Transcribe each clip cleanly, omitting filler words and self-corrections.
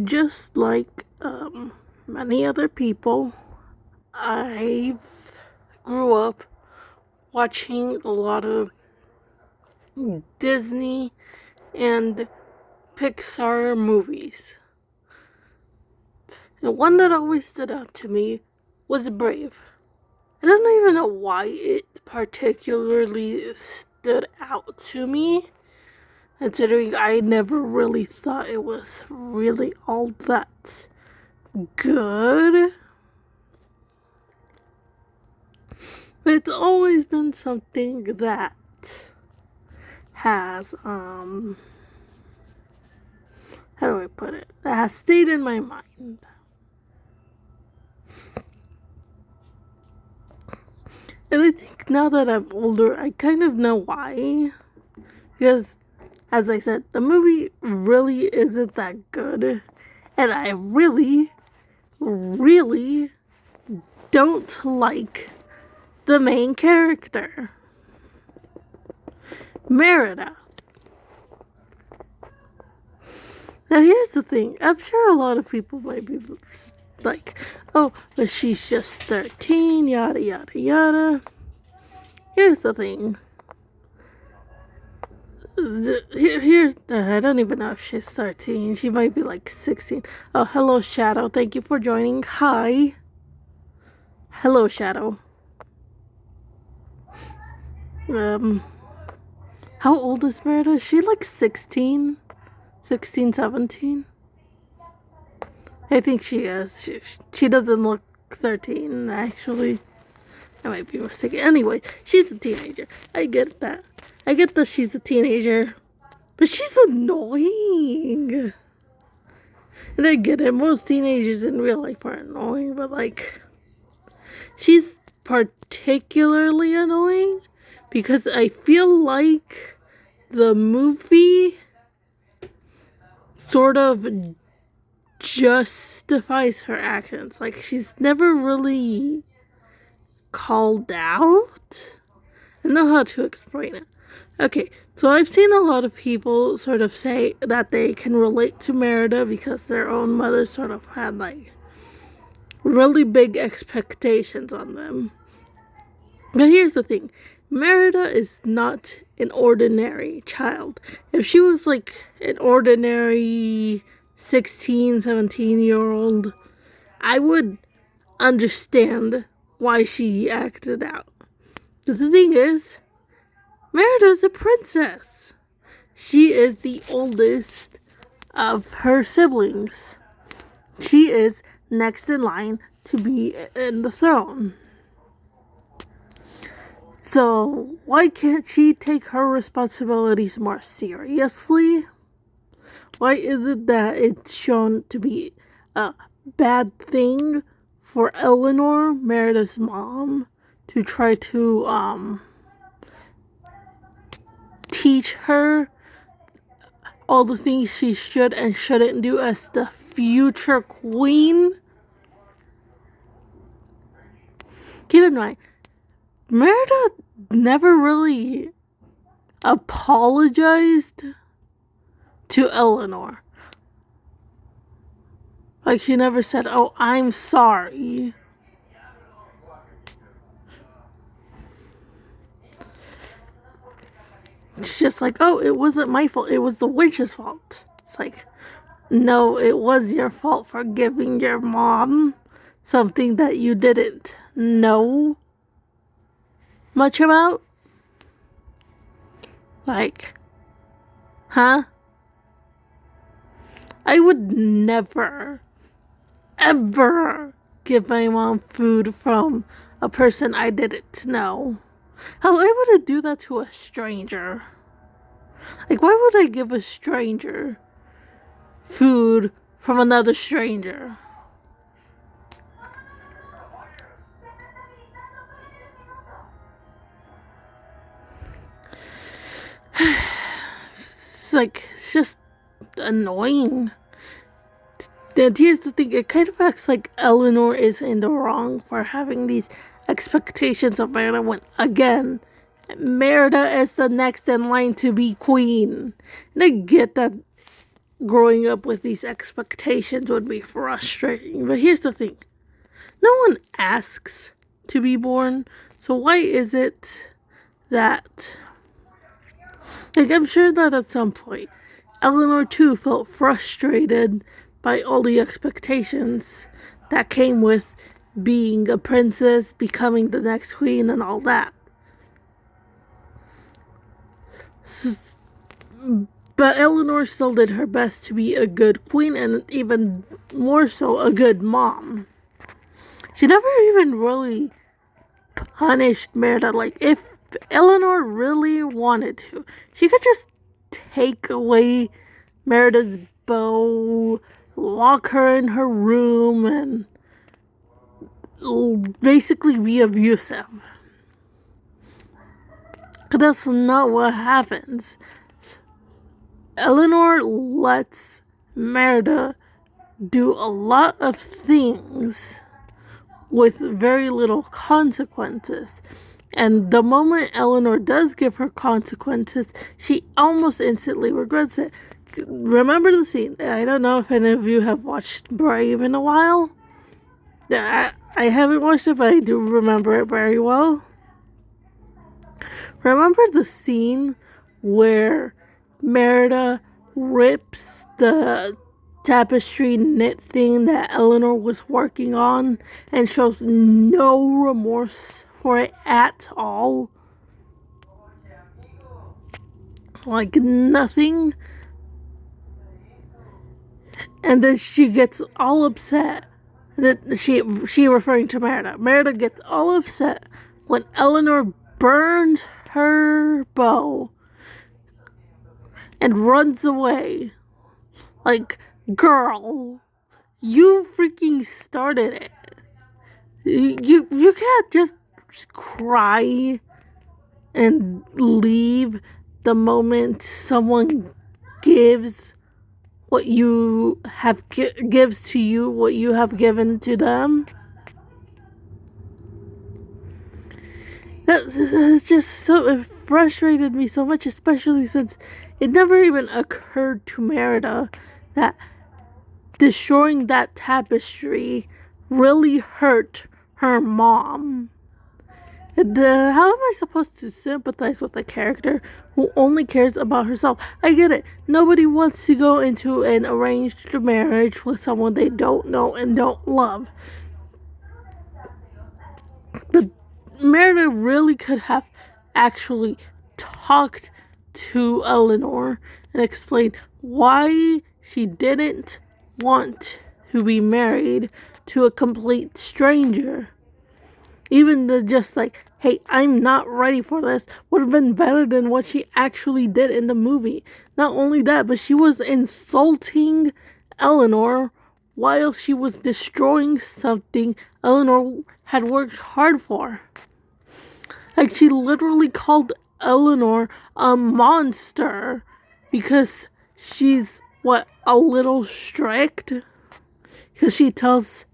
just like many other people, I grew up watching a lot of Disney and Pixar movies. And one that always stood out to me was Brave. I don't even know why it particularly stood out to me, considering I never really thought it was really all that good. But it's always been something that has, how do I put it? That has stayed in my mind. And I think now that I'm older, I kind of know why. Because, as I said, the movie really isn't that good. And I really, really don't like the main character, Merida. Now here's the thing, I'm sure a lot of people might be like, oh, but she's just 13, yada yada yada. Here's the thing. I don't even know if she's 13. She might be like 16. Oh, hello, Shadow. Thank you for joining. Hi. Hello, Shadow. How old is Merida? Is she like 16? 16, 17? I think she is. She doesn't look 13, actually. I might be mistaken. Anyway, she's a teenager. I get that. I get that she's a teenager. But she's annoying. And I get it. Most teenagers in real life are annoying. But, like, she's particularly annoying because I feel like the movie sort of justifies her actions. Like, she's never really called out. I don't know how to explain it. Okay, so I've seen a lot of people sort of say that they can relate to Merida because their own mothers sort of had like really big expectations on them. But here's the thing, Merida is not an ordinary child. If she was like an ordinary 16, 17-year-old, I would understand why she acted out. But the thing is, Merida's a princess. She is the oldest of her siblings. She is next in line to be in the throne. So, why can't she take her responsibilities more seriously? Why is it that it's shown to be a bad thing for Eleanor, Merida's mom, to try to teach her all the things she should and shouldn't do as the future queen? Keep in mind, Merida never really apologized to Eleanor. Like, she never said, oh, I'm sorry. It's just like, oh, it wasn't my fault. It was the witch's fault. It's like, no, it was your fault for giving your mom something that you didn't know much about. Like, huh? I would never, ever give my mom food from a person I didn't know. How I would do that to a stranger? Like, why would I give a stranger food from another stranger? It's just annoying. And here's the thing, it kind of acts like Eleanor is in the wrong for having these expectations of Merida when, again, Merida is the next in line to be queen. And I get that growing up with these expectations would be frustrating. But here's the thing. No one asks to be born. So why is it that... Like, I'm sure that at some point, Eleanor too felt frustrated by all the expectations that came with being a princess, becoming the next queen, and all that. But Eleanor still did her best to be a good queen, and even more so, a good mom. She never even really punished Merida. Like, if Eleanor really wanted to, she could just take away Merida's bow, lock her in her room, and basically be abusive. But that's not what happens. Eleanor lets Merida do a lot of things with very little consequences. And the moment Eleanor does give her consequences, she almost instantly regrets it. Remember the scene? I don't know if any of you have watched Brave in a while. I haven't watched it, but I do remember it very well. Remember the scene where Merida rips the tapestry knit thing that Eleanor was working on and shows no remorse for it at all? Like nothing. And then she gets all upset. That she referring to Merida. Merida gets all upset when Eleanor burns her bow and runs away. Like, girl, you freaking started it. You can't just cry and leave the moment someone gives what you have gives to you what you have given to them. That has just it frustrated me so much, especially since it never even occurred to Merida that destroying that tapestry really hurt her mom. How am I supposed to sympathize with a character who only cares about herself? I get it. Nobody wants to go into an arranged marriage with someone they don't know and don't love. But Merida really could have actually talked to Eleanor and explained why she didn't want to be married to a complete stranger. Even just like, hey, I'm not ready for this, would have been better than what she actually did in the movie. Not only that, but she was insulting Eleanor while she was destroying something Eleanor had worked hard for. Like, she literally called Eleanor a monster because she's, a little strict? Because she tells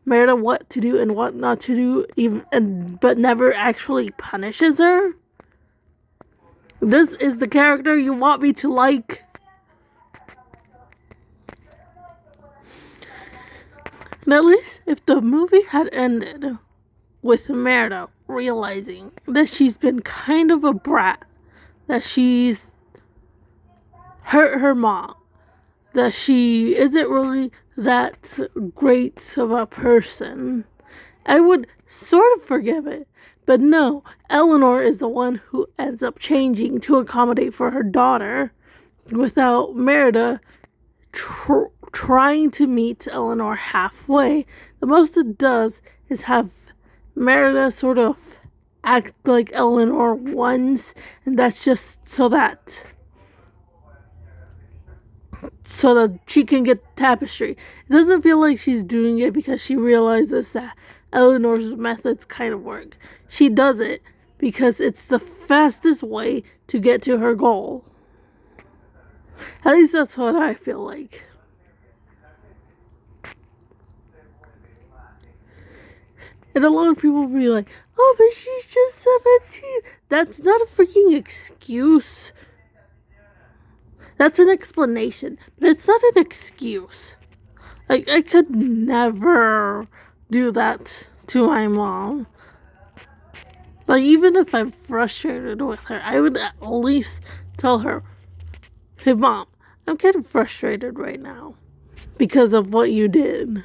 Merida what to do and what not to do, but never actually punishes her? This is the character you want me to like? And at least if the movie had ended with Merida realizing that she's been kind of a brat, that she's hurt her mom, that she isn't really that great of a person, I would sort of forgive it. But no, Eleanor is the one who ends up changing to accommodate for her daughter without Merida trying to meet Eleanor halfway. The most it does is have Merida sort of act like Eleanor once, and that's just so that she can get the tapestry. It doesn't feel like she's doing it because she realizes that Eleanor's methods kind of work. She does it because it's the fastest way to get to her goal. At least that's what I feel like. And a lot of people will be like, oh, but she's just 17. That's not a freaking excuse. That's an explanation, but it's not an excuse. Like, I could never do that to my mom. Like, even if I'm frustrated with her, I would at least tell her, hey, Mom, I'm getting frustrated right now because of what you did.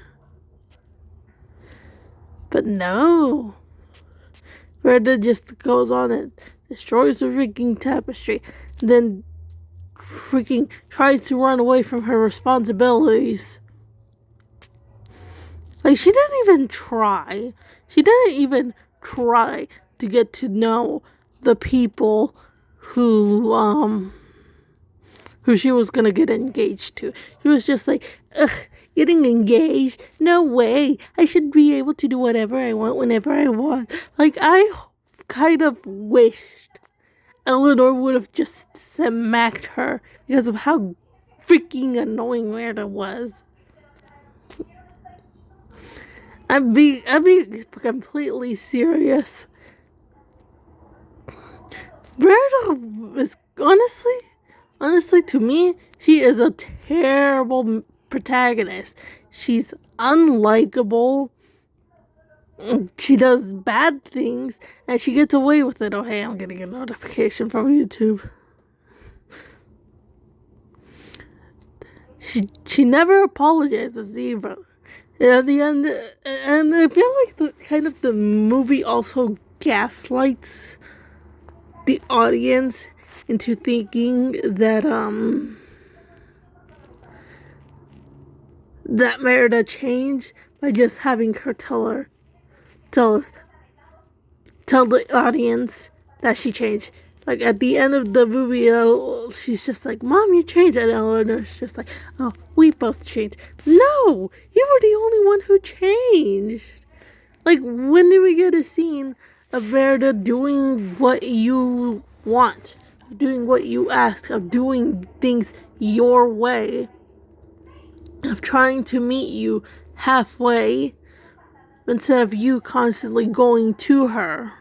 But no. Merida just goes on and destroys the freaking tapestry, and then freaking tries to run away from her responsibilities. Like, she didn't even try. She didn't even try to get to know the people who she was gonna get engaged to. She was just like, ugh, getting engaged? No way. I should be able to do whatever I want whenever I want. Like, I kind of wished Eleanor would have just smacked her because of how freaking annoying Merida was. I'm being completely serious. Merida is honestly, to me, she is a terrible protagonist. She's unlikable. She does bad things, and she gets away with it. Oh, hey, I'm getting a notification from YouTube. She never apologizes either. At the end, and I feel like the movie also gaslights the audience into thinking that that Merida changed by just having her tell the audience that she changed. Like, at the end of the movie, she's just like, Mom, you changed. And Eleanor's just like, oh, we both changed. No, you were the only one who changed. Like, when did we get a scene of Merida doing what you want, doing what you ask, of doing things your way, of trying to meet you halfway instead of you constantly going to her?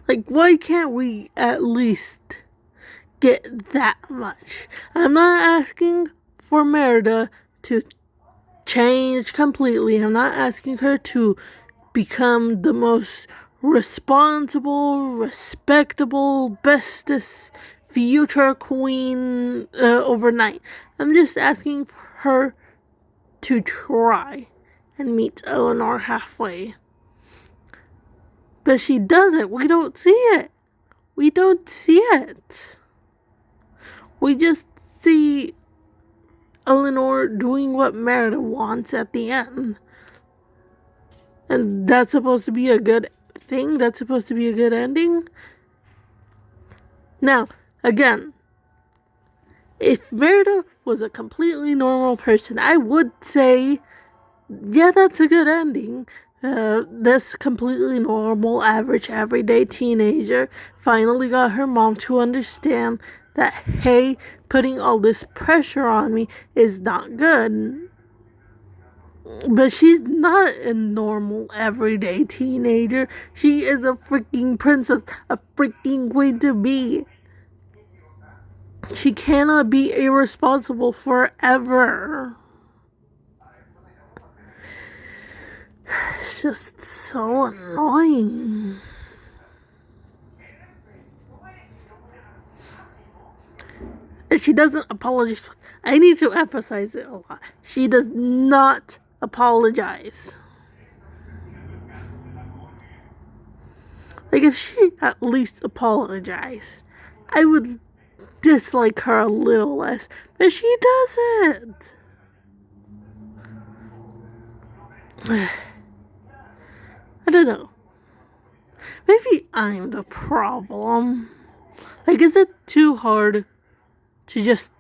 Like, why can't we at least get that much? I'm not asking for Merida to change completely. I'm not asking her to become the most responsible, respectable, bestest future queen overnight. I'm just asking her to try and meet Eleanor halfway. But she doesn't. We don't see it. We don't see it. We just see Eleanor doing what Merida wants at the end. And that's supposed to be a good thing? That's supposed to be a good ending? Now, again, if Merida was a completely normal person, I would say, yeah, that's a good ending. This completely normal, average, everyday teenager finally got her mom to understand that, hey, putting all this pressure on me is not good. But she's not a normal, everyday teenager. She is a freaking princess, a freaking queen to be. She cannot be irresponsible forever. It's just so annoying. And she doesn't apologize. I need to emphasize it a lot. She does not apologize. Like, if she at least apologized, I would dislike her a little less. But she doesn't. I don't know. Maybe I'm the problem. Like, is it too hard to just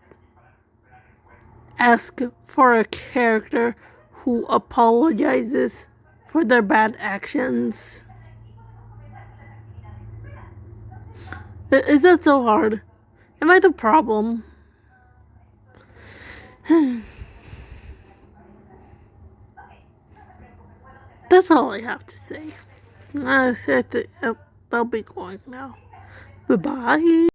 ask for a character who apologizes for their bad actions? Is that so hard? Am I the problem? That's all I have to say. I think I'll be going now. Bye-bye.